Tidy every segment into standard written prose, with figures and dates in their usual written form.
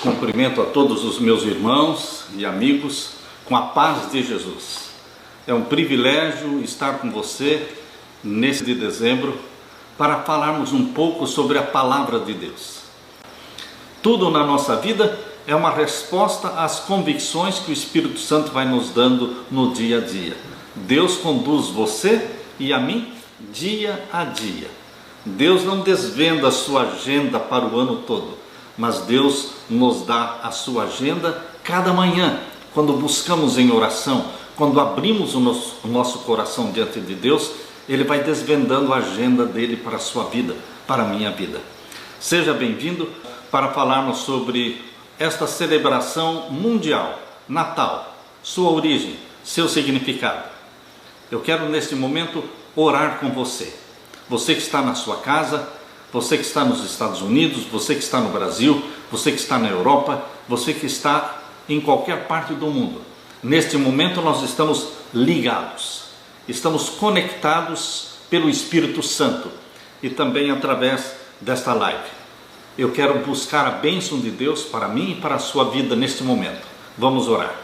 Cumprimento a todos os meus irmãos e amigos com a paz de Jesus. É um privilégio estar com você nesse de dezembro para falarmos um pouco sobre a palavra de Deus. Tudo na nossa vida é uma resposta às convicções que o Espírito Santo vai nos dando no dia a dia. Deus conduz você e a mim dia a dia. Deus não desvenda a sua agenda para o ano todo, mas Deus nos dá a sua agenda cada manhã, quando buscamos em oração, quando abrimos o nosso coração diante de Deus. Ele vai desvendando a agenda dele para a sua vida, para a minha vida. Seja bem-vindo para falarmos sobre esta celebração mundial, Natal, sua origem, seu significado. Eu quero neste momento orar com você. Você que está na sua casa, você que está nos Estados Unidos, você que está no Brasil, você que está na Europa, você que está em qualquer parte do mundo. Neste momento nós estamos ligados, estamos conectados pelo Espírito Santo e também através desta live. Eu quero buscar a bênção de Deus para mim e para a sua vida neste momento. Vamos orar.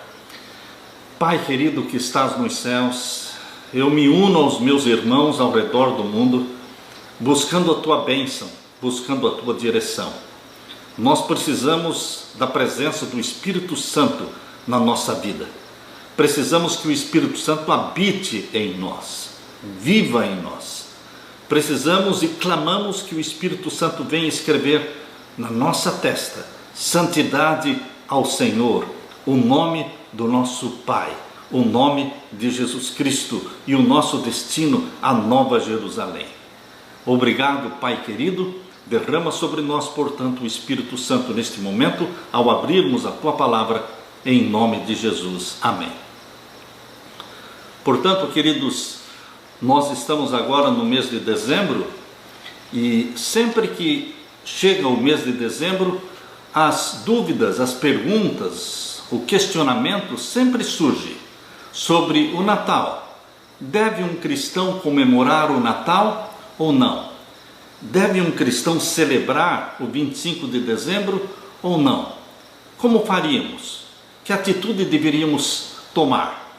Pai querido que estás nos céus, eu me uno aos meus irmãos ao redor do mundo, buscando a tua bênção, buscando a tua direção. Nós precisamos da presença do Espírito Santo na nossa vida. Precisamos que o Espírito Santo habite em nós, viva em nós. Precisamos e clamamos que o Espírito Santo venha escrever na nossa testa santidade ao Senhor, o nome do nosso Pai, o nome de Jesus Cristo e o nosso destino, a Nova Jerusalém. Obrigado, Pai querido. Derrama sobre nós, portanto, o Espírito Santo neste momento, ao abrirmos a tua palavra, em nome de Jesus. Amém. Portanto, queridos, nós estamos agora no mês de dezembro e sempre que chega o mês de dezembro, as dúvidas, as perguntas, o questionamento sempre surge sobre o Natal. Deve um cristão comemorar o Natal ou não? Deve um cristão celebrar o 25 de dezembro ou não? Como faríamos? Que atitude deveríamos tomar?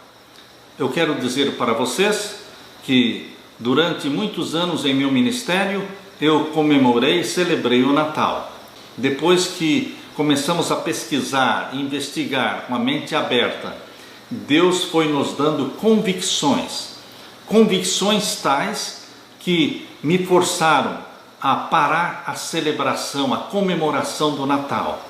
Eu quero dizer para vocês que durante muitos anos em meu ministério eu comemorei e celebrei o Natal. Depois que começamos a pesquisar, investigar com a mente aberta, Deus foi nos dando convicções tais que me forçaram a parar a celebração, a comemoração do Natal.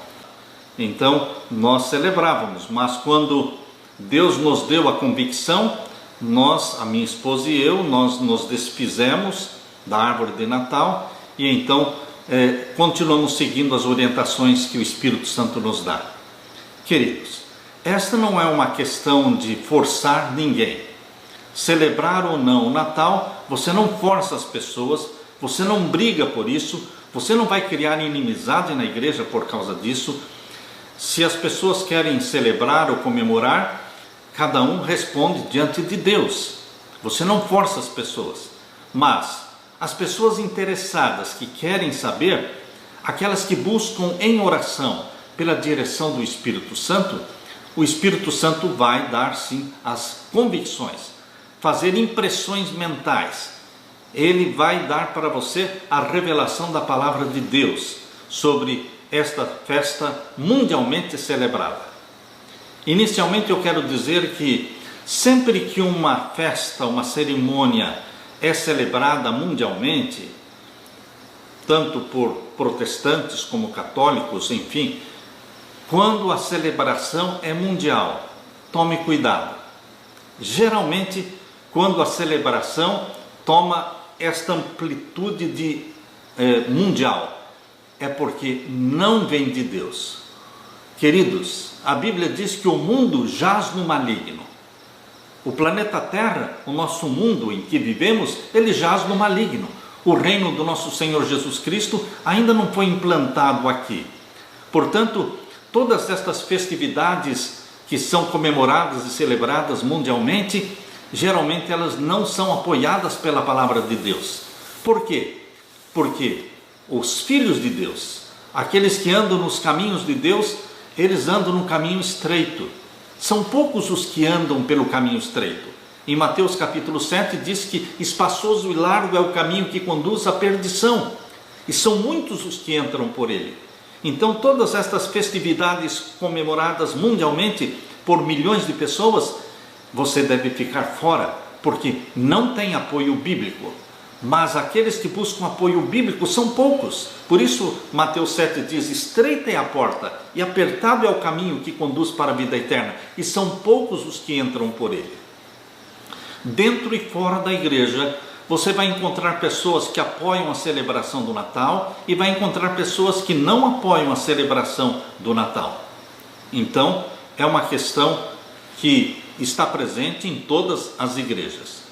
Então nós celebrávamos, mas quando Deus nos deu a convicção, nós, a minha esposa e eu, nós nos desfizemos da árvore de Natal e então continuamos seguindo as orientações que o Espírito Santo nos dá. Queridos, esta não é uma questão de forçar ninguém. Celebrar ou não o Natal, você não força as pessoas, você não briga por isso, você não vai criar inimizade na igreja por causa disso. Se as pessoas querem celebrar ou comemorar, cada um responde diante de Deus. Você não força as pessoas, mas as pessoas interessadas que querem saber, aquelas que buscam em oração pela direção do Espírito Santo, o Espírito Santo vai dar sim as convicções, fazer impressões mentais. Ele vai dar para você a revelação da palavra de Deus sobre esta festa mundialmente celebrada. Inicialmente eu quero dizer que sempre que uma festa, uma cerimônia é celebrada mundialmente, tanto por protestantes como católicos, enfim, quando a celebração é mundial, tome cuidado. Geralmente, quando a celebração toma esta amplitude de mundial, é porque não vem de Deus. Queridos, a Bíblia diz que o mundo jaz no maligno. O planeta Terra, o nosso mundo em que vivemos, ele jaz no maligno. O reino do nosso Senhor Jesus Cristo ainda não foi implantado aqui. Portanto, todas estas festividades que são comemoradas e celebradas mundialmente, geralmente elas não são apoiadas pela palavra de Deus. Por quê? Porque os filhos de Deus, Aqueles que andam nos caminhos de Deus, eles andam no caminho estreito. São poucos os que andam pelo caminho estreito. Em Mateus capítulo 7 diz que espaçoso e largo é o caminho que conduz à perdição, e são muitos os que entram por ele. Então todas estas festividades comemoradas mundialmente por milhões de pessoas, você deve ficar fora, porque não tem apoio bíblico. Mas aqueles que buscam apoio bíblico são poucos. Por isso Mateus 7 diz: estreita é a porta e apertado é o caminho que conduz para a vida eterna, e são poucos os que entram por ele. Dentro e fora da igreja, você vai encontrar pessoas que apoiam a celebração do Natal e vai encontrar pessoas que não apoiam a celebração do Natal. Então, é uma questão que está presente em todas as igrejas.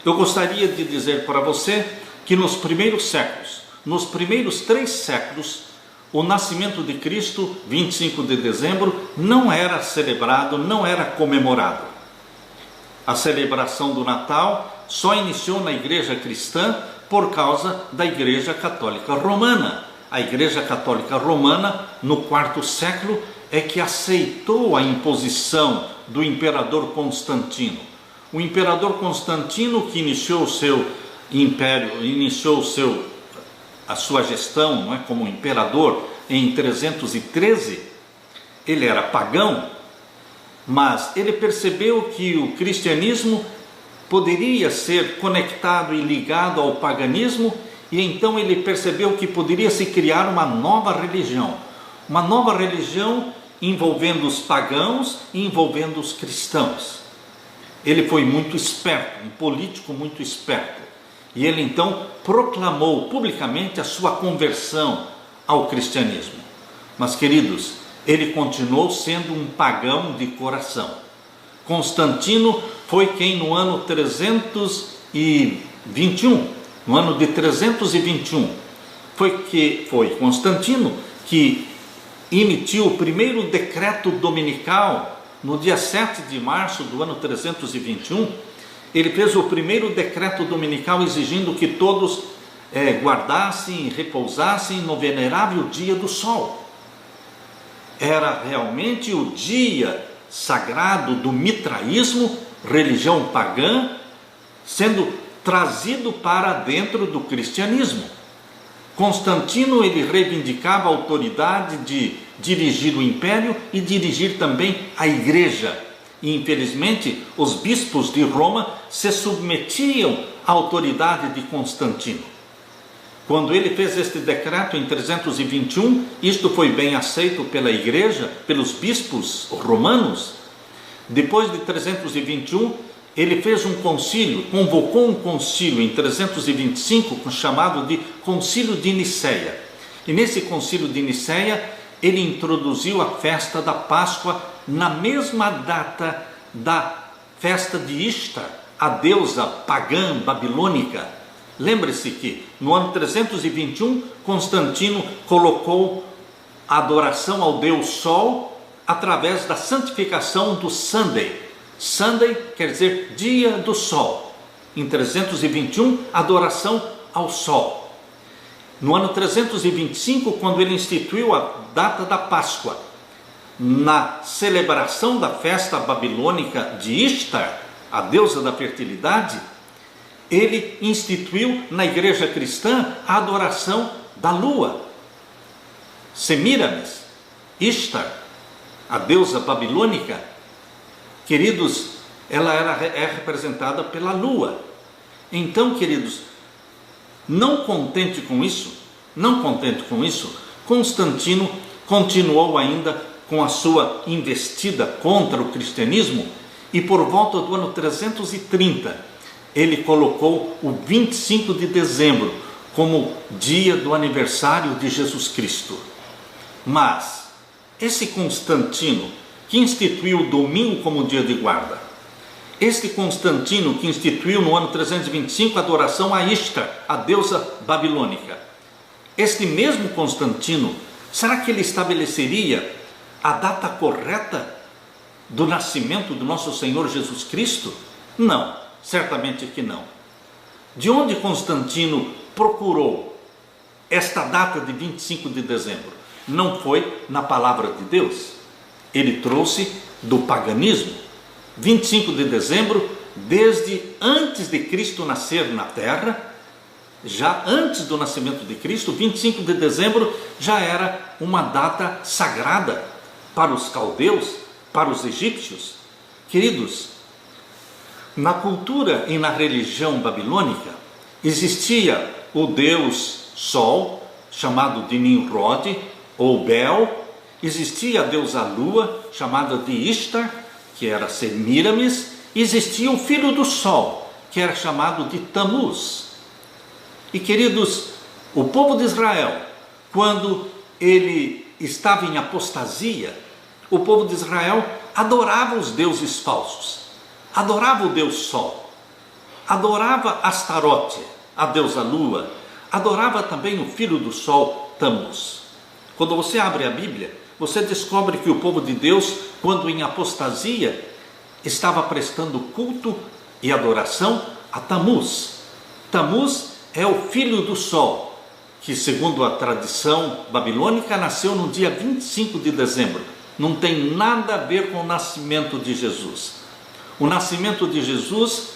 Eu gostaria de dizer para você que nos primeiros séculos, nos primeiros 3 séculos, o nascimento de Cristo, 25 de dezembro, não era celebrado, não era comemorado. A celebração do Natal só iniciou na igreja cristã por causa da igreja católica romana. A igreja católica romana, no 4º século, é que aceitou a imposição do imperador Constantino. O imperador Constantino, que iniciou o seu império, a sua gestão, não é, como imperador em 313, ele era pagão, mas ele percebeu que o cristianismo poderia ser conectado e ligado ao paganismo, e então ele percebeu que poderia se criar uma nova religião envolvendo os pagãos e envolvendo os cristãos. Ele foi muito esperto, um político muito esperto, e ele então proclamou publicamente a sua conversão ao cristianismo. Mas, queridos, ele continuou sendo um pagão de coração. Constantino foi quem no ano 321, foi Constantino que emitiu o primeiro decreto dominical no dia 7 de março do ano 321. Ele fez o primeiro decreto dominical exigindo que todos guardassem e repousassem no venerável dia do sol. Era realmente o dia sagrado do mitraísmo, religião pagã, sendo trazido para dentro do cristianismo. Constantino, ele reivindicava a autoridade de dirigir o império e dirigir também a igreja. E infelizmente os bispos de Roma se submetiam à autoridade de Constantino. Quando ele fez este decreto em 321, isto foi bem aceito pela igreja, pelos bispos romanos. Depois de 321, ele fez um concílio, convocou um concílio em 325, chamado de Concílio de Nicéia. E nesse Concílio de Nicéia, ele introduziu a festa da Páscoa na mesma data da festa de Ishtar, a deusa pagã babilônica. Lembre-se que no ano 321, Constantino colocou a adoração ao Deus Sol através da santificação do Sunday. Sunday quer dizer dia do Sol. Em 321, adoração ao Sol. No ano 325, quando ele instituiu a data da Páscoa, na celebração da festa babilônica de Ishtar, a deusa da fertilidade, ele instituiu na igreja cristã a adoração da lua, Semíramis, Ishtar, a deusa babilônica. Queridos, ela é representada pela lua. Então, queridos, não contente com isso, Constantino continuou ainda com a sua investida contra o cristianismo, e por volta do ano 330, ele colocou o 25 de dezembro como dia do aniversário de Jesus Cristo. Mas esse Constantino que instituiu o domingo como dia de guarda, este Constantino que instituiu no ano 325 a adoração a Ishtar, a deusa babilônica, este mesmo Constantino, será que ele estabeleceria a data correta do nascimento do nosso Senhor Jesus Cristo? Não. Certamente que não. De onde Constantino procurou esta data de 25 de dezembro? não foi na palavra de Deus. Ele trouxe do paganismo. 25 de dezembro, desde antes de Cristo nascer na terra, já antes do nascimento de Cristo, 25 de dezembro já era uma data sagrada para os caldeus, para os egípcios. Queridos, na cultura e na religião babilônica, existia o deus Sol, chamado de Nimrod, ou Bel, existia a deusa Lua, chamada de Ishtar, que era Semíramis, e existia o filho do Sol, que era chamado de Tamuz. E queridos, o povo de Israel, quando ele estava em apostasia, o povo de Israel adorava os deuses falsos, adorava o Deus Sol, adorava Astarote, a deusa Lua, adorava também o filho do Sol, Tamuz. Quando você abre a Bíblia, você descobre que o povo de Deus, quando em apostasia, estava prestando culto e adoração a Tamuz. Tamuz é o filho do Sol, que segundo a tradição babilônica, nasceu no dia 25 de dezembro. Não tem nada a ver com o nascimento de Jesus. O nascimento de Jesus,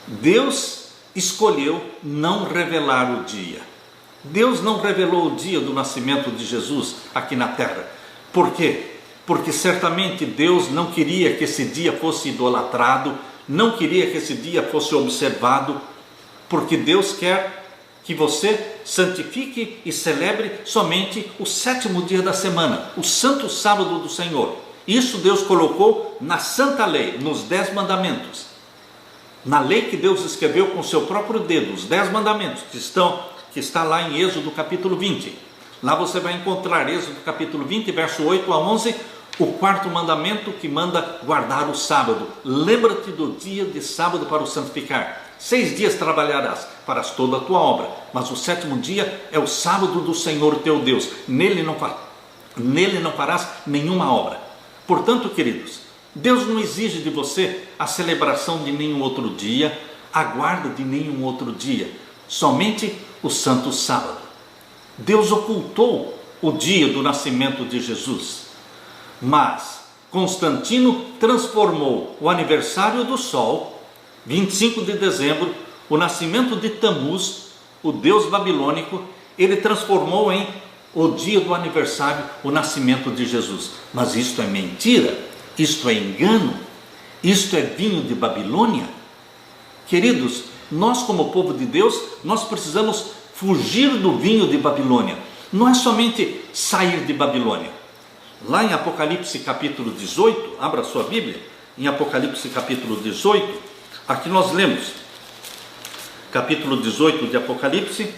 Deus escolheu não revelar o dia. Deus não revelou o dia do nascimento de Jesus aqui na terra. Por quê? Porque certamente Deus não queria que esse dia fosse idolatrado, não queria que esse dia fosse observado, porque Deus quer que você santifique e celebre somente o 7º dia da semana, o santo sábado do Senhor. Isso Deus colocou na santa lei, nos 10 mandamentos. Na lei que Deus escreveu com seu próprio dedo, os 10 mandamentos que está lá em Êxodo capítulo 20. Lá você vai encontrar Êxodo capítulo 20, verso 8 a 11, o 4º mandamento que manda guardar o sábado. Lembra-te do dia de sábado para o santificar. 6 dias trabalharás, farás toda a tua obra, mas o 7º dia é o sábado do Senhor teu Deus. Nele não farás nenhuma obra. Portanto, queridos, Deus não exige de você a celebração de nenhum outro dia, a guarda de nenhum outro dia, somente o santo sábado. Deus ocultou o dia do nascimento de Jesus, mas Constantino transformou o aniversário do Sol, 25 de dezembro, o nascimento de Tamuz, o deus babilônico, ele transformou em o dia do aniversário, o nascimento de Jesus. Mas isto é mentira, isto é engano, isto é vinho de Babilônia. Queridos, nós como povo de Deus, nós precisamos fugir do vinho de Babilônia. Não é somente sair de Babilônia. Lá em Apocalipse capítulo 18, abra sua Bíblia, em Apocalipse capítulo 18, aqui nós lemos, capítulo 18 de Apocalipse,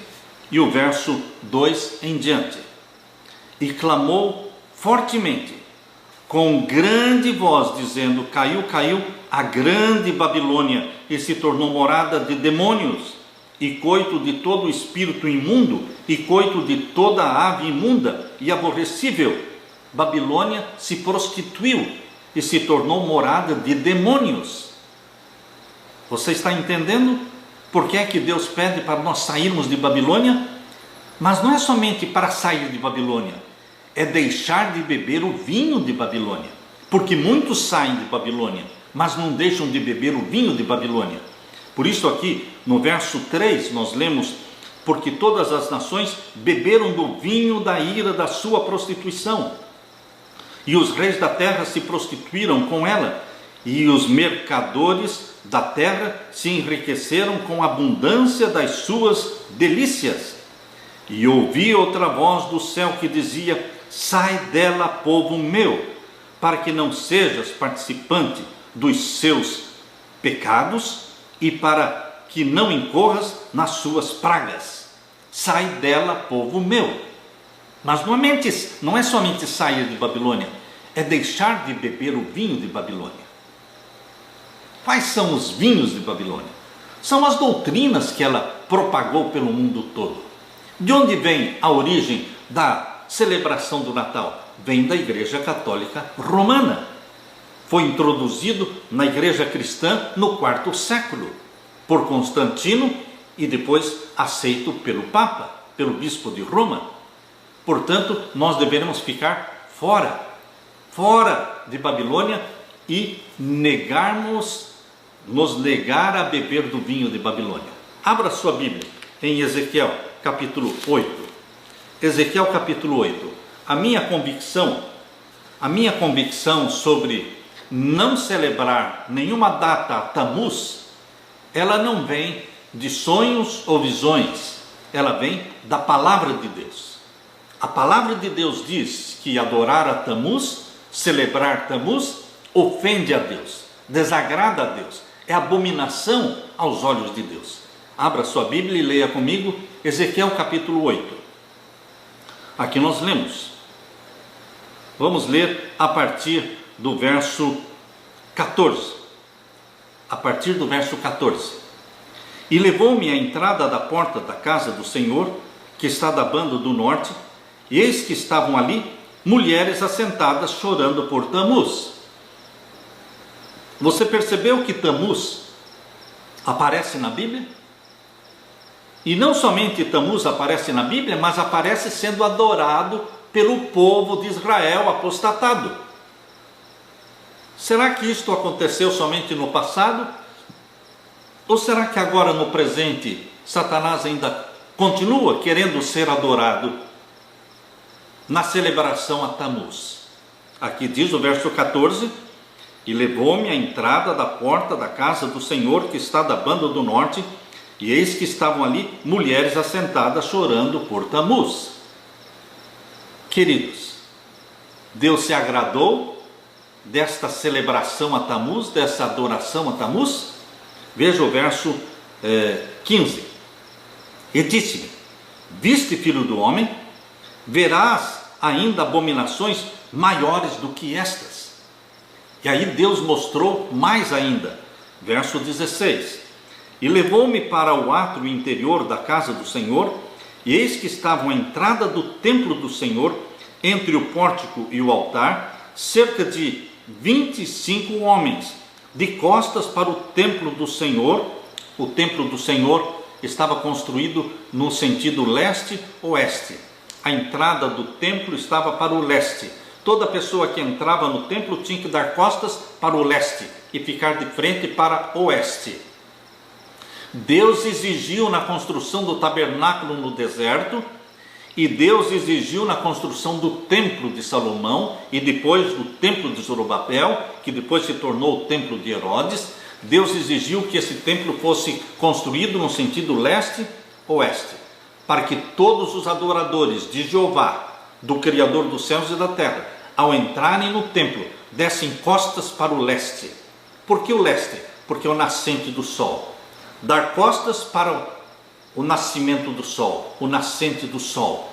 e o verso 2 em diante. E clamou fortemente, com grande voz, dizendo: caiu, caiu a grande Babilônia, e se tornou morada de demônios, e coito de todo espírito imundo, e coito de toda ave imunda e aborrecível. Babilônia se prostituiu e se tornou morada de demônios. Você está entendendo por que é que Deus pede para nós sairmos de Babilônia? Mas não é somente para sair de Babilônia, é deixar de beber o vinho de Babilônia. Porque muitos saem de Babilônia, mas não deixam de beber o vinho de Babilônia. Por isso aqui, no verso 3, nós lemos: porque todas as nações beberam do vinho da ira da sua prostituição, e os reis da terra se prostituíram com ela, e os mercadores da terra se enriqueceram com a abundância das suas delícias. E ouvi outra voz do céu que dizia: sai dela, povo meu, para que não sejas participante dos seus pecados e para que não incorras nas suas pragas. Sai dela, povo meu. Mas não é somente sair de Babilônia, é deixar de beber o vinho de Babilônia. Quais são os vinhos de Babilônia? São as doutrinas que ela propagou pelo mundo todo. De onde vem a origem da celebração do Natal? Vem da Igreja Católica Romana. Foi introduzido na Igreja Cristã no 4º século, por Constantino, e depois aceito pelo Papa, pelo Bispo de Roma. Portanto, nós deveremos ficar fora de Babilônia e nos negar a beber do vinho de Babilônia. Abra sua Bíblia em Ezequiel capítulo 8. Ezequiel capítulo 8. A minha convicção sobre não celebrar nenhuma data a Tamuz, ela não vem de sonhos ou visões, ela vem da palavra de Deus. A palavra de Deus diz que adorar a Tamuz, celebrar Tamuz, ofende a Deus, desagrada a Deus, é abominação aos olhos de Deus. Abra sua Bíblia e leia comigo Ezequiel capítulo 8. Aqui nós lemos. Vamos ler a partir do verso 14. A partir do verso 14. E levou-me à entrada da porta da casa do Senhor, que está da banda do norte, e eis que estavam ali mulheres assentadas chorando por Tamuz. Você percebeu que Tamuz aparece na Bíblia? E não somente Tamuz aparece na Bíblia, mas aparece sendo adorado pelo povo de Israel apostatado. Será que isto aconteceu somente no passado? Ou será que agora no presente Satanás ainda continua querendo ser adorado na celebração a Tamuz? Aqui diz o verso 14: e levou-me à entrada da porta da casa do Senhor, que está da banda do norte, e eis que estavam ali mulheres assentadas chorando por Tamuz. Queridos, Deus se agradou desta celebração a Tamuz, dessa adoração a Tamuz? Veja o verso 15. E disse-me: viste, filho do homem, verás ainda abominações maiores do que estas. E aí Deus mostrou mais ainda. Verso 16. E levou-me para o átrio interior da casa do Senhor, e eis que estavam à entrada do templo do Senhor, entre o pórtico e o altar, cerca de 25 homens, de costas para o templo do Senhor. O templo do Senhor estava construído no sentido leste-oeste. A entrada do templo estava para o leste. Toda pessoa que entrava no templo tinha que dar costas para o leste e ficar de frente para o oeste. Deus exigiu na construção do tabernáculo no deserto, e Deus exigiu na construção do templo de Salomão, e depois do templo de Zorobabel, que depois se tornou o templo de Herodes. Deus exigiu que esse templo fosse construído no sentido leste-oeste, para que todos os adoradores de Jeová, do Criador dos céus e da terra, ao entrarem no templo, dessem costas para o leste. Por que o leste? Porque é o nascente do sol. Dar costas para o nascimento do sol, o nascente do sol,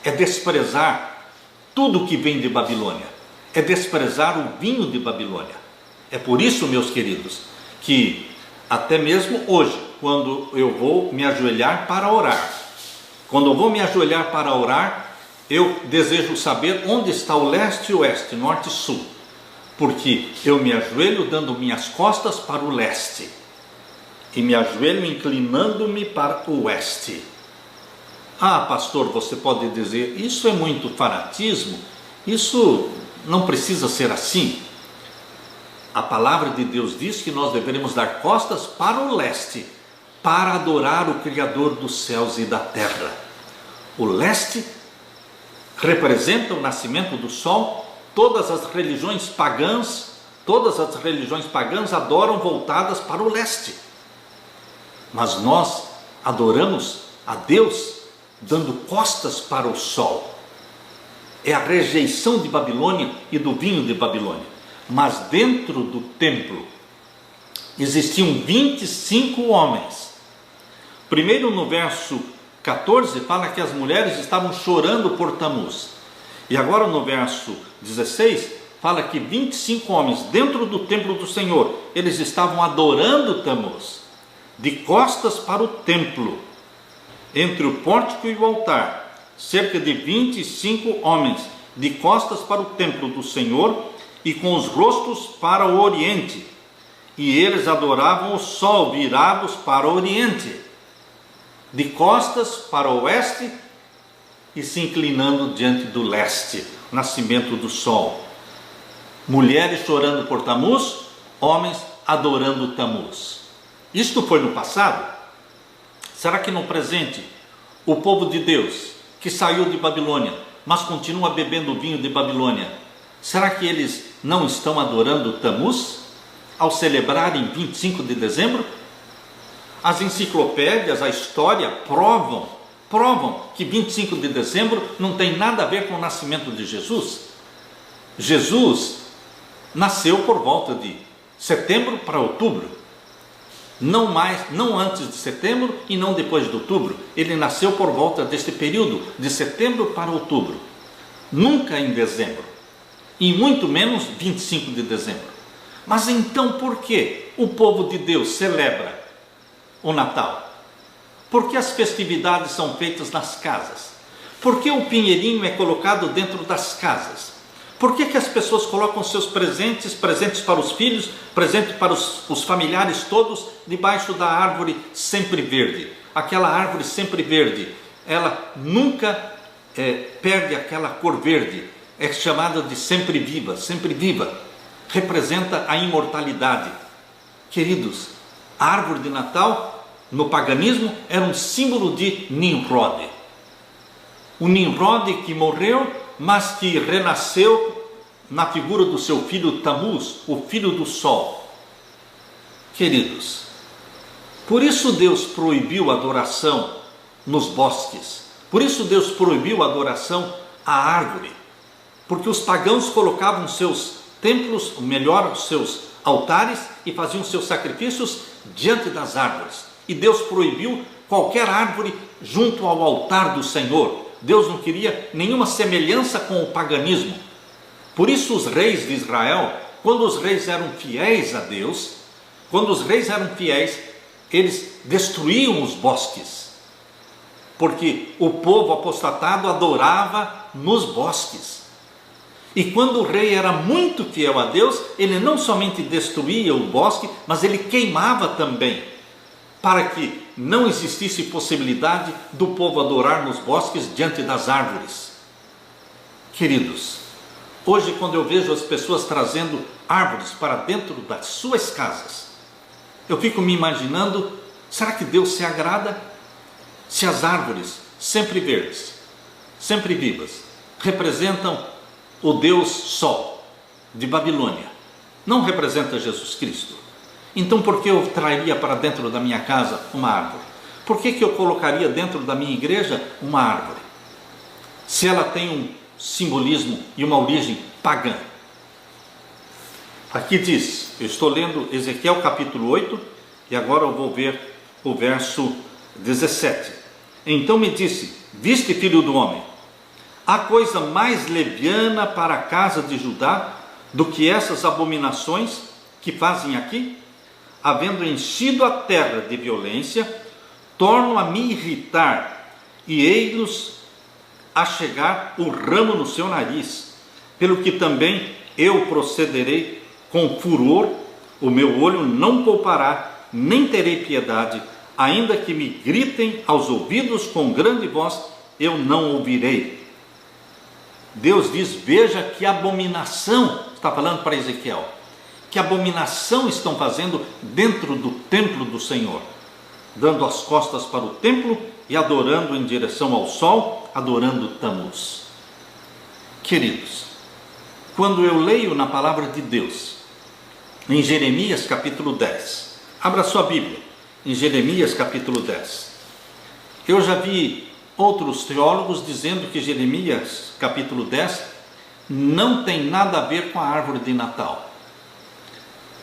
é desprezar tudo que vem de Babilônia, é desprezar o vinho de Babilônia. É por isso, meus queridos, que até mesmo hoje, quando eu vou me ajoelhar para orar, eu desejo saber onde está o leste e oeste, norte e sul, porque eu me ajoelho dando minhas costas para o leste, e me ajoelho inclinando-me para o oeste. Ah, pastor, você pode dizer, isso é muito fanatismo, isso não precisa ser assim. A palavra de Deus diz que nós deveremos dar costas para o leste, para adorar o Criador dos céus e da terra. O leste representa o nascimento do sol. Todas as religiões pagãs adoram voltadas para o leste. Mas nós adoramos a Deus dando costas para o sol. É a rejeição de Babilônia e do vinho de Babilônia. Mas dentro do templo existiam 25 homens. Primeiro, no verso 14, fala que as mulheres estavam chorando por Tamuz. E agora no verso 16, fala que 25 homens dentro do templo do Senhor, eles estavam adorando Tamuz, de costas para o templo, entre o pórtico e o altar, cerca de 25 homens, de costas para o templo do Senhor, e com os rostos para o oriente, e eles adoravam o sol virados para o oriente, de costas para o oeste, e se inclinando diante do leste, o nascimento do sol. Mulheres chorando por Tamuz, homens adorando Tamuz. Isto foi no passado. Será que no presente, o povo de Deus, que saiu de Babilônia, mas continua bebendo o vinho de Babilônia, será que eles não estão adorando Tamuz ao celebrarem 25 de dezembro? As enciclopédias, a história provam que 25 de dezembro não tem nada a ver com o nascimento de Jesus. Jesus nasceu por volta de setembro para outubro. Não antes de setembro e não depois de outubro. Ele nasceu por volta deste período, de setembro para outubro. Nunca em dezembro. E muito menos 25 de dezembro. Mas então por que o povo de Deus celebra o Natal? Por que as festividades são feitas nas casas? Por que o pinheirinho é colocado dentro das casas? Por que as pessoas colocam seus presentes para os filhos, presentes para os familiares todos, debaixo da árvore sempre verde? Aquela árvore sempre verde, ela nunca perde aquela cor verde, é chamada de sempre viva, representa a imortalidade. Queridos, a árvore de Natal, no paganismo, era um símbolo de Nimrod. O Nimrod que morreu, mas que renasceu na figura do seu filho Tamuz, o filho do sol. Queridos, por isso Deus proibiu a adoração nos bosques, por isso Deus proibiu a adoração à árvore, porque os pagãos colocavam seus templos, os seus altares, e faziam seus sacrifícios diante das árvores, e Deus proibiu qualquer árvore junto ao altar do Senhor. Deus não queria nenhuma semelhança com o paganismo. Por isso os reis de Israel, quando os reis eram fiéis a Deus, eles destruíam os bosques, porque o povo apostatado adorava nos bosques. E quando o rei era muito fiel a Deus, ele não somente destruía o bosque, mas ele queimava também, para que não existisse possibilidade do povo adorar nos bosques diante das árvores. Queridos, hoje quando eu vejo as pessoas trazendo árvores para dentro das suas casas, eu fico me imaginando, será que Deus se agrada se as árvores sempre verdes, sempre vivas, representam o Deus Sol de Babilônia, não representa Jesus Cristo? Então por que eu traria para dentro da minha casa uma árvore? Por que eu colocaria dentro da minha igreja uma árvore, se ela tem um simbolismo e uma origem pagã? Aqui diz, eu estou lendo Ezequiel capítulo 8, e agora eu vou ver o verso 17. Então me disse: viste, filho do homem, há coisa mais leviana para a casa de Judá do que essas abominações que fazem aqui? Havendo enchido a terra de violência, torno a me irritar, e ei-los a chegar o ramo no seu nariz, pelo que também eu procederei com furor, o meu olho não poupará, nem terei piedade, ainda que me gritem aos ouvidos com grande voz, eu não ouvirei. Deus diz: veja que abominação, está falando para Ezequiel, que abominação estão fazendo dentro do templo do Senhor, dando as costas para o templo e adorando em direção ao sol, adorando Tamuz. Queridos, quando eu leio na palavra de Deus, em Jeremias capítulo 10, abra sua Bíblia, em Jeremias capítulo 10, eu já vi outros teólogos dizendo que Jeremias capítulo 10 não tem nada a ver com a árvore de Natal.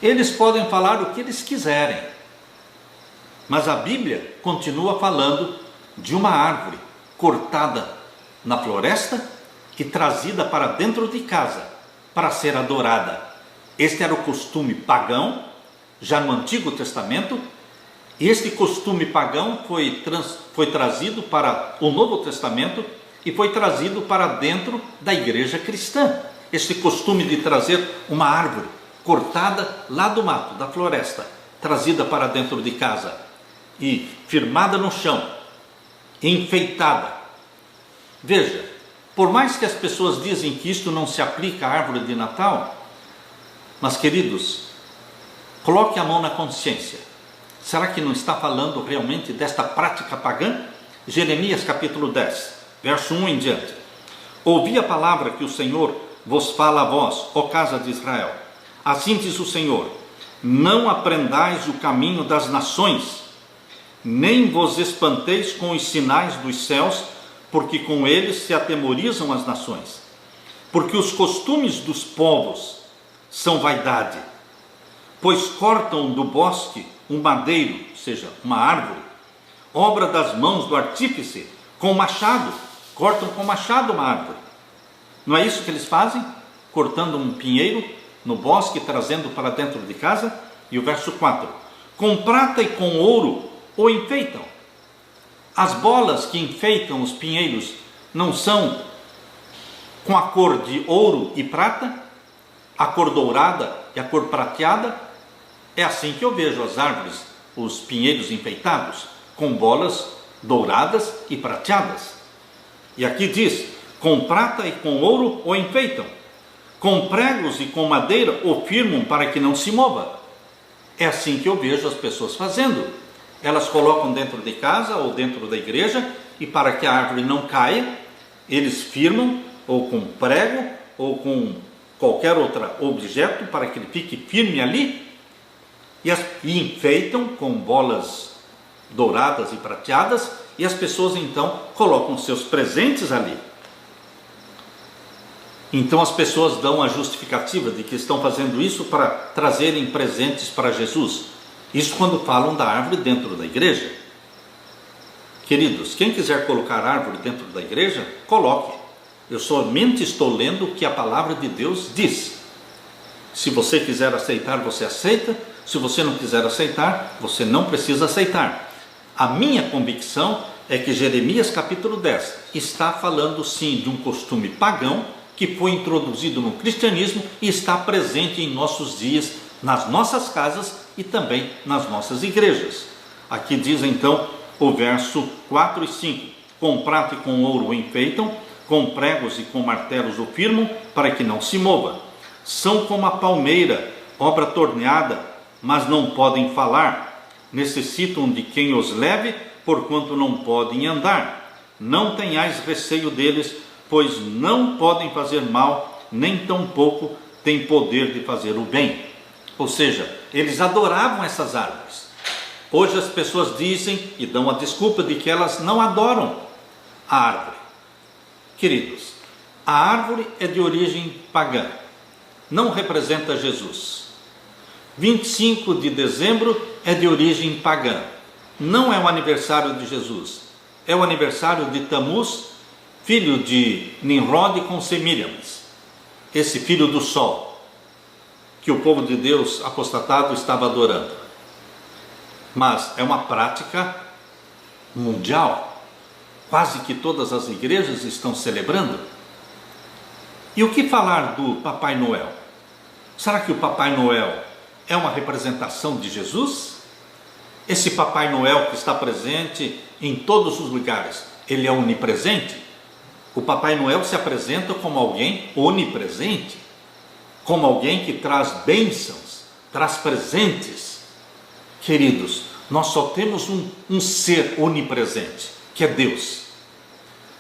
Eles podem falar o que eles quiserem, mas a Bíblia continua falando de uma árvore cortada na floresta e trazida para dentro de casa para ser adorada. Este era o costume pagão, já no Antigo Testamento. E este costume pagão foi trazido para o Novo Testamento e foi trazido para dentro da igreja cristã. Este costume de trazer uma árvore cortada lá do mato, da floresta, trazida para dentro de casa e firmada no chão, enfeitada, Veja, por mais que as pessoas dizem que isto não se aplica à árvore de Natal, mas queridos, coloque a mão na consciência. Será que não está falando realmente desta prática pagã? Jeremias capítulo 10, verso 1 em diante. Ouvi a palavra que o Senhor vos fala a vós, ó casa de Israel. Assim diz o Senhor: não aprendais o caminho das nações, nem vos espanteis com os sinais dos céus, porque com eles se atemorizam as nações. Porque os costumes dos povos são vaidade, pois cortam do bosque um madeiro, ou seja, uma árvore, obra das mãos do artífice, com machado, cortam com machado uma árvore. Não é isso que eles fazem? Cortando um pinheiro no bosque, trazendo para dentro de casa. E o verso 4: com prata e com ouro o enfeitam. As bolas que enfeitam os pinheiros não são com a cor de ouro e prata, a cor dourada e a cor prateada? É assim que eu vejo as árvores, os pinheiros enfeitados, com bolas douradas e prateadas. E aqui diz: com prata e com ouro o enfeitam, com pregos e com madeira o firmam para que não se mova. É assim que eu vejo as pessoas fazendo. Elas colocam dentro de casa ou dentro da igreja, e para que a árvore não caia, eles firmam ou com prego ou com qualquer outro objeto para que ele fique firme ali, e enfeitam com bolas douradas e prateadas, e as pessoas então colocam seus presentes ali. Então as pessoas dão a justificativa de que estão fazendo isso para trazerem presentes para Jesus. Isso quando falam da árvore dentro da igreja. Queridos, quem quiser colocar árvore dentro da igreja, coloque. Eu somente estou lendo o que a palavra de Deus diz. Se você quiser aceitar, você aceita. Se você não quiser aceitar, você não precisa aceitar. A minha convicção é que Jeremias capítulo 10 está falando sim de um costume pagão que foi introduzido no cristianismo e está presente em nossos dias, nas nossas casas e também nas nossas igrejas. Aqui diz então o verso 4 e 5: com prata e com ouro o enfeitam, com pregos e com martelos o firmam, para que não se mova. São como a palmeira, obra torneada, mas não podem falar. Necessitam de quem os leve, porquanto não podem andar. Não tenhais receio deles, pois não podem fazer mal, nem tampouco têm poder de fazer o bem. Ou seja, eles adoravam essas árvores. Hoje as pessoas dizem e dão a desculpa de que elas não adoram a árvore. Queridos, a árvore é de origem pagã, não representa Jesus. 25 de dezembro é de origem pagã, não é o aniversário de Jesus, é o aniversário de Tamuz, filho de Nimrod com Semíramis, esse filho do sol, que o povo de Deus apostatado estava adorando. Mas é uma prática mundial, quase que todas as igrejas estão celebrando. E o que falar do Papai Noel? Será que o Papai Noel é uma representação de Jesus? Esse Papai Noel que está presente em todos os lugares, ele é onipresente? O Papai Noel se apresenta como alguém onipresente, como alguém que traz bênçãos, traz presentes. Queridos, nós só temos um ser onipresente, que é Deus.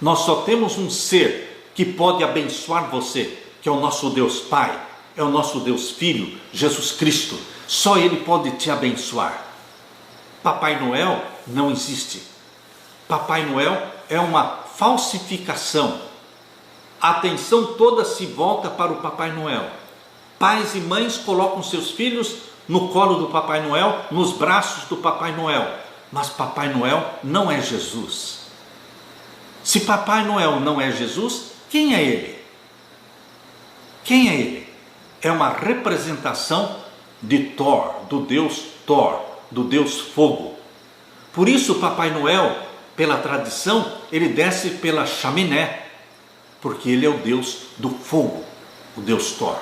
Nós só temos um ser que pode abençoar você, que é o nosso Deus Pai, é o nosso Deus Filho, Jesus Cristo. Só Ele pode te abençoar. Papai Noel não existe. Papai Noel é uma falsificação. A atenção toda se volta para o Papai Noel. Pais e mães colocam seus filhos no colo do Papai Noel, nos braços do Papai Noel. Mas Papai Noel não é Jesus. Se Papai Noel não é Jesus, quem é ele? Quem é ele? É uma representação de Thor, do deus Thor, do deus fogo. Por isso Papai Noel, pela tradição, ele desce pela chaminé, porque ele é o deus do fogo, o deus Thor.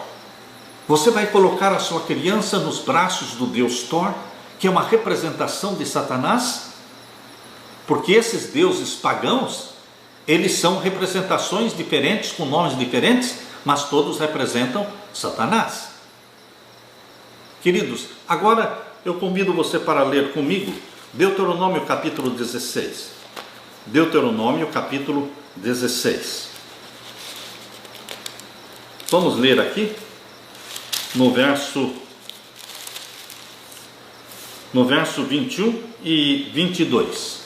Você vai colocar a sua criança nos braços do deus Thor, que é uma representação de Satanás? Porque esses deuses pagãos, Eles são representações diferentes, com nomes diferentes, mas todos representam Satanás. Queridos, agora eu convido você para ler comigo Deuteronômio capítulo 16. Deuteronômio capítulo 16. Vamos ler aqui no verso 21 e 22.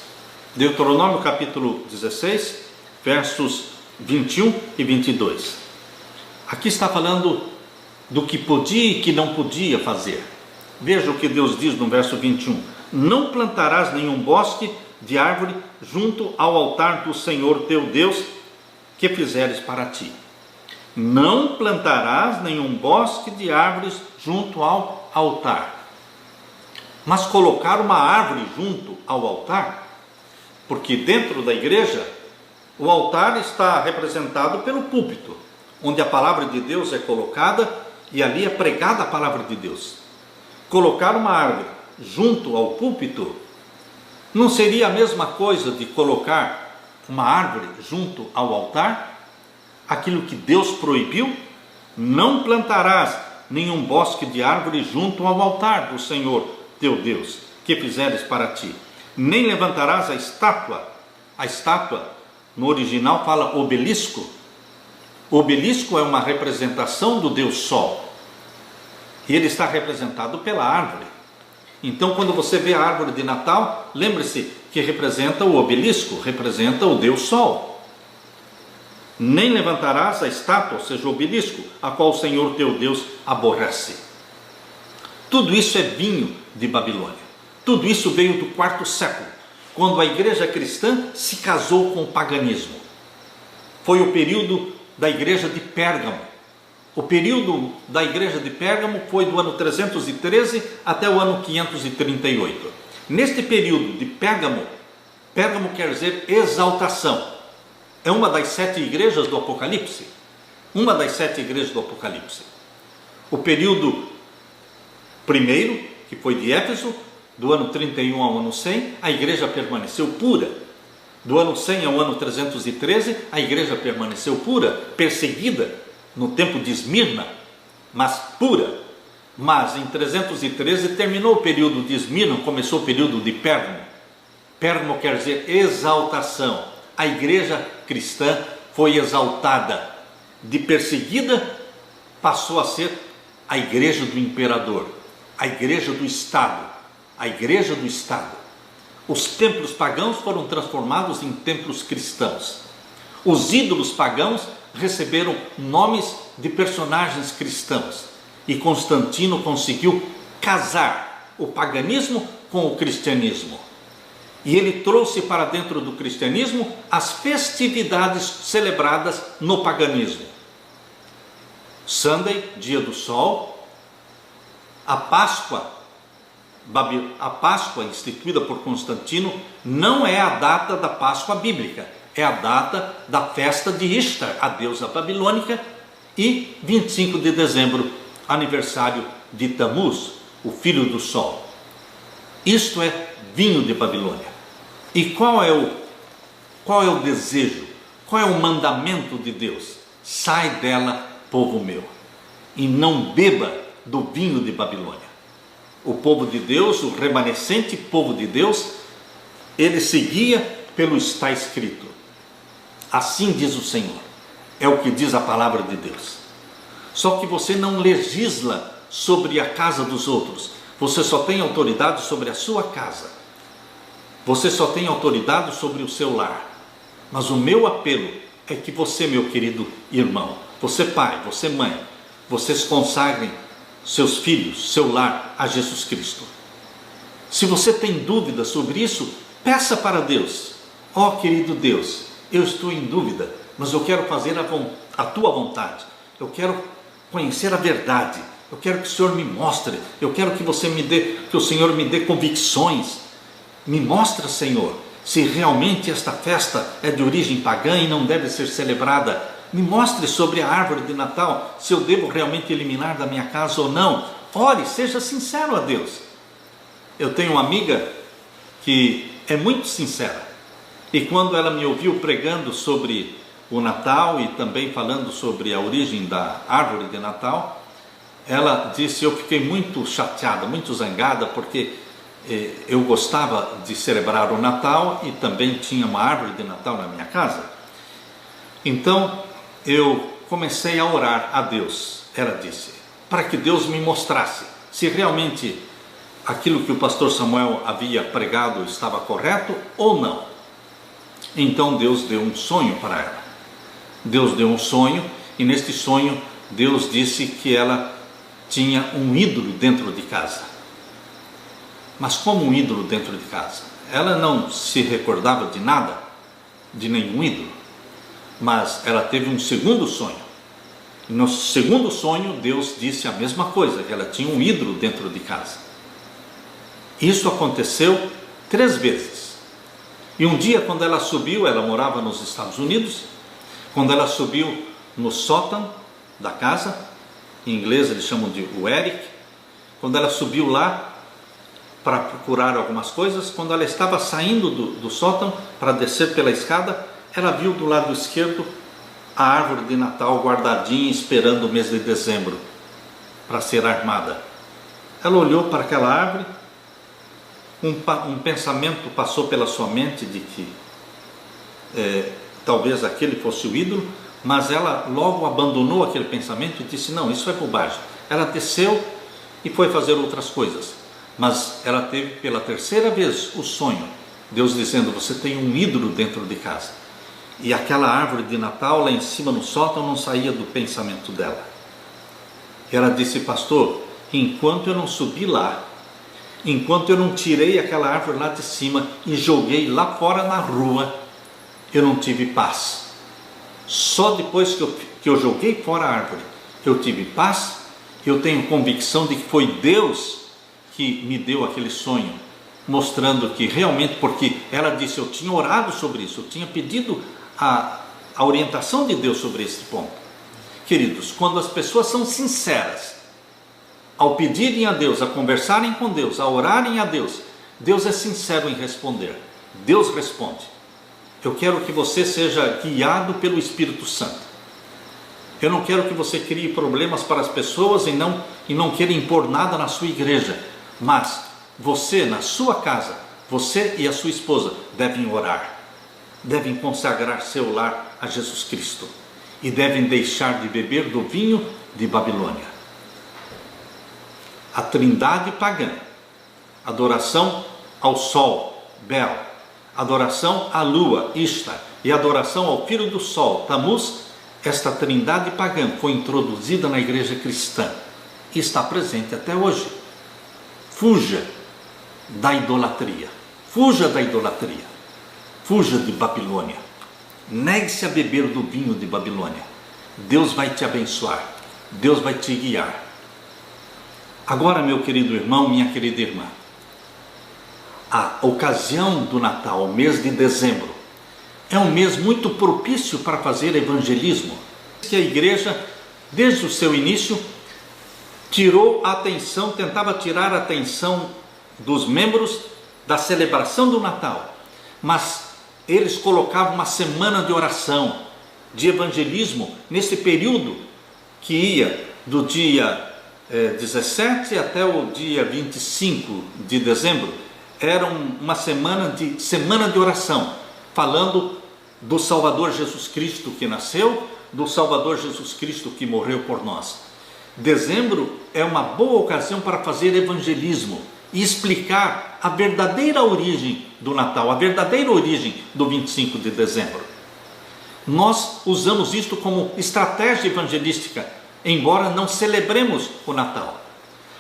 Deuteronômio capítulo 16, versos 21 e 22. Aqui está falando do que podia e que não podia fazer. Veja o que Deus diz no verso 21. Não plantarás nenhum bosque de árvore junto ao altar do Senhor teu Deus que fizeres para ti. Não plantarás nenhum bosque de árvores junto ao altar. Mas colocar uma árvore junto ao altar, porque dentro da igreja, o altar está representado pelo púlpito, onde a palavra de Deus é colocada e ali é pregada a palavra de Deus. Colocar uma árvore junto ao púlpito não seria a mesma coisa de colocar uma árvore junto ao altar? Aquilo que Deus proibiu: não plantarás nenhum bosque de árvore junto ao altar do Senhor teu Deus que fizeres para ti, nem levantarás a estátua. A estátua no original fala obelisco. O obelisco é uma representação do Deus Sol, e ele está representado pela árvore. Então, quando você vê a árvore de Natal, lembre-se que representa o obelisco, representa o Deus Sol. Nem levantarás a estátua, ou seja, o obelisco, a qual o Senhor teu Deus aborrece. Tudo isso é vinho de Babilônia. Tudo isso veio do quarto século, quando a igreja cristã se casou com o paganismo. Foi o período da igreja de Pérgamo. O período da igreja de Pérgamo foi do ano 313 até o ano 538. Neste período de Pérgamo, Pérgamo quer dizer exaltação. É uma das 7 igrejas do Apocalipse. Uma das 7 igrejas do Apocalipse. O período primeiro, que foi de Éfeso, do ano 31 ao ano 100, a igreja permaneceu pura. Do ano 100 ao ano 313, a igreja permaneceu pura, perseguida no tempo de Esmirna, mas pura. Mas em 313 terminou o período de Esmirna, começou o período de Pérgamo. Pérgamo quer dizer exaltação. A igreja cristã foi exaltada. De perseguida, passou a ser a igreja do imperador, a igreja do Estado, a igreja do Estado. Os templos pagãos foram transformados em templos cristãos. Os ídolos pagãos receberam nomes de personagens cristãos. E Constantino conseguiu casar o paganismo com o cristianismo. E ele trouxe para dentro do cristianismo as festividades celebradas no paganismo. Sunday, dia do sol. A Páscoa instituída por Constantino não é a data da Páscoa bíblica, é a data da festa de Ishtar, a deusa babilônica, e 25 de dezembro, aniversário de Tamuz, o filho do sol. Isto é vinho de Babilônia. E qual é o desejo? Qual é o mandamento de Deus? Sai dela, povo meu, e não beba do vinho de Babilônia. O povo de Deus, o remanescente povo de Deus, ele seguia pelo está escrito. Assim diz o Senhor. É o que diz a palavra de Deus. Só que você não legisla sobre a casa dos outros. Você só tem autoridade sobre a sua casa. Você só tem autoridade sobre o seu lar. Mas o meu apelo é que você, meu querido irmão, você pai, você mãe, vocês consagrem seus filhos, seu lar a Jesus Cristo. Se você tem dúvida sobre isso, peça para Deus. Ó querido Deus, eu estou em dúvida, mas eu quero fazer a tua vontade. Eu quero conhecer a verdade. Eu quero que o Senhor me mostre. Eu quero que o Senhor me dê convicções. Me mostra, Senhor, se realmente esta festa é de origem pagã e não deve ser celebrada. Me mostre sobre a árvore de Natal, se eu devo realmente eliminar da minha casa ou não. Ore, seja sincero a Deus. Eu tenho uma amiga que é muito sincera. E quando ela me ouviu pregando sobre o Natal e também falando sobre a origem da árvore de Natal, ela disse: eu fiquei muito chateada, muito zangada, porque eu gostava de celebrar o Natal e também tinha uma árvore de Natal na minha casa. Então eu comecei a orar a Deus, ela disse, para que Deus me mostrasse se realmente aquilo que o pastor Samuel havia pregado estava correto ou não. Então Deus deu um sonho para ela. Deus deu um sonho, e neste sonho Deus disse que ela tinha um ídolo dentro de casa. Mas como um ídolo dentro de casa? Ela não se recordava de nada, de nenhum ídolo, mas ela teve um segundo sonho. E no segundo sonho Deus disse a mesma coisa, que ela tinha um ídolo dentro de casa. Isso aconteceu 3 vezes. E um dia, quando ela subiu, ela morava nos Estados Unidos, quando ela subiu no sótão da casa, em inglês eles chamam de attic, quando ela subiu lá para procurar algumas coisas, quando ela estava saindo do sótão para descer pela escada, ela viu do lado esquerdo a árvore de Natal guardadinha, esperando o mês de dezembro para ser armada. Ela olhou para aquela árvore, um pensamento passou pela sua mente de que talvez aquele fosse o ídolo, mas ela logo abandonou aquele pensamento e disse: não, isso é bobagem. Ela desceu e foi fazer outras coisas, mas ela teve pela 3ª vez o sonho, Deus dizendo: você tem um ídolo dentro de casa. E aquela árvore de Natal lá em cima no sótão não saía do pensamento dela. E ela disse: pastor, enquanto eu não subi lá, enquanto eu não tirei aquela árvore lá de cima e joguei lá fora na rua, eu não tive paz. Só depois que eu joguei fora a árvore, eu tive paz. Eu tenho convicção de que foi Deus que me deu aquele sonho, mostrando que realmente, porque ela disse: eu tinha orado sobre isso, eu tinha pedido a orientação de Deus sobre esse ponto. Queridos, quando as pessoas são sinceras, ao pedirem a Deus, a conversarem com Deus, a orarem a Deus, Deus é sincero em responder. Deus responde. Eu quero que você seja guiado pelo Espírito Santo. Eu não quero que você crie problemas para as pessoas e não queira impor nada na sua igreja, mas você, na sua casa, você e a sua esposa devem orar, devem consagrar seu lar a Jesus Cristo e devem deixar de beber do vinho de Babilônia. A trindade pagã, adoração ao sol, Bel, adoração à lua, Ishtar, e adoração ao filho do sol, Tamuz, esta trindade pagã foi introduzida na igreja cristã e está presente até hoje. Fuja da idolatria, fuja da idolatria, fuja de Babilônia, negue-se a beber do vinho de Babilônia. Deus vai te abençoar, Deus vai te guiar. Agora, meu querido irmão, minha querida irmã, a ocasião do Natal, o mês de dezembro, é um mês muito propício para fazer evangelismo. Que a igreja, desde o seu início, tirou a atenção, tentava tirar a atenção dos membros da celebração do Natal, mas eles colocavam uma semana de oração, de evangelismo, nesse período que ia do dia 17 até o dia 25 de dezembro. Era uma semana de oração, falando do Salvador Jesus Cristo que nasceu, do Salvador Jesus Cristo que morreu por nós. Dezembro é uma boa ocasião para fazer evangelismo e explicar a verdadeira origem do Natal, a verdadeira origem do 25 de dezembro. Nós usamos isto como estratégia evangelística, embora não celebremos o Natal.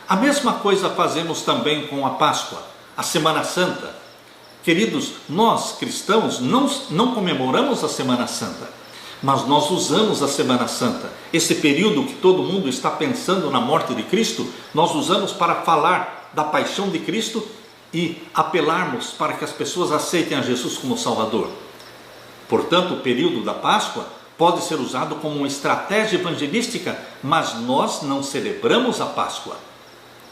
A mesma coisa fazemos também com a Páscoa, a Semana Santa. Queridos, nós cristãos não comemoramos a Semana Santa, mas nós usamos a Semana Santa, esse período que todo mundo está pensando na morte de Cristo, nós usamos para falar da paixão de Cristo e apelarmos para que as pessoas aceitem a Jesus como Salvador. Portanto, o período da Páscoa pode ser usado como uma estratégia evangelística, mas nós não celebramos a Páscoa,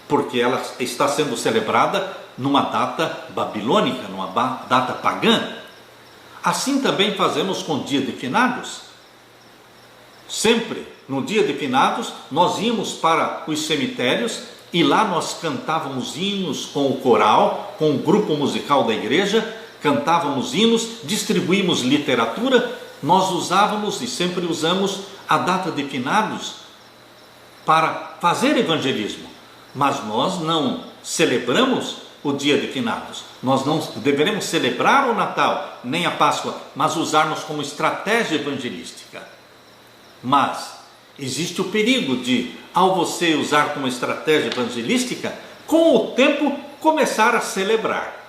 porque ela está sendo celebrada numa data babilônica, numa data pagã. Assim também fazemos com o dia de finados. Sempre no dia de finados nós íamos para os cemitérios e lá nós cantávamos hinos com o coral, com o grupo musical da igreja, cantávamos hinos, distribuímos literatura. Nós usávamos e sempre usamos a data de finados para fazer evangelismo, mas nós não celebramos o dia de finados. Nós não deveremos celebrar o Natal, nem a Páscoa, mas usarmos como estratégia evangelística. Mas existe o perigo de, ao você usar como estratégia evangelística, com o tempo começar a celebrar.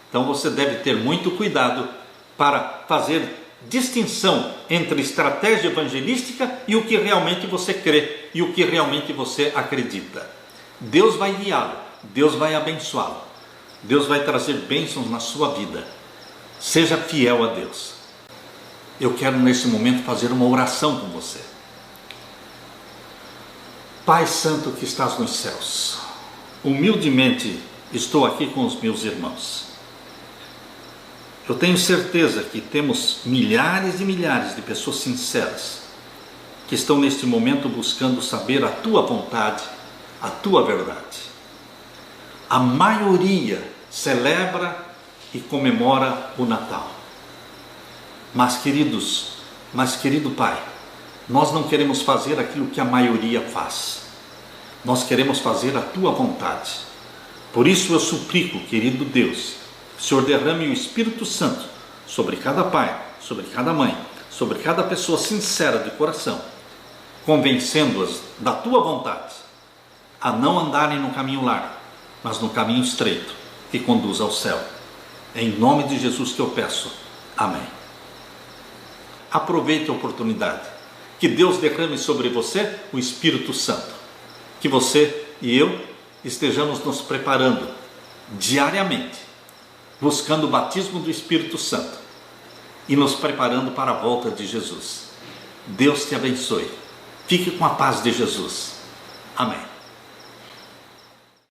Então você deve ter muito cuidado para fazer distinção entre estratégia evangelística e o que realmente você crê e o que realmente você acredita. Deus vai guiá-lo, Deus vai abençoá-lo, Deus vai trazer bênçãos na sua vida. Seja fiel a Deus. Eu quero nesse momento fazer uma oração com você. Pai Santo que estás nos céus, humildemente estou aqui com os meus irmãos. Eu tenho certeza que temos milhares e milhares de pessoas sinceras que estão neste momento buscando saber a tua vontade, a tua verdade. A maioria celebra e comemora o Natal. Mas querido Pai, nós não queremos fazer aquilo que a maioria faz. Nós queremos fazer a tua vontade. Por isso eu suplico, querido Deus, que o Senhor derrame o Espírito Santo sobre cada pai, sobre cada mãe, sobre cada pessoa sincera de coração, convencendo-as da tua vontade, a não andarem no caminho largo, mas no caminho estreito que conduz ao céu. Em nome de Jesus que eu peço. Amém. Aproveite a oportunidade. Que Deus derrame sobre você o Espírito Santo. Que você e eu estejamos nos preparando diariamente, buscando o batismo do Espírito Santo e nos preparando para a volta de Jesus. Deus te abençoe. Fique com a paz de Jesus. Amém.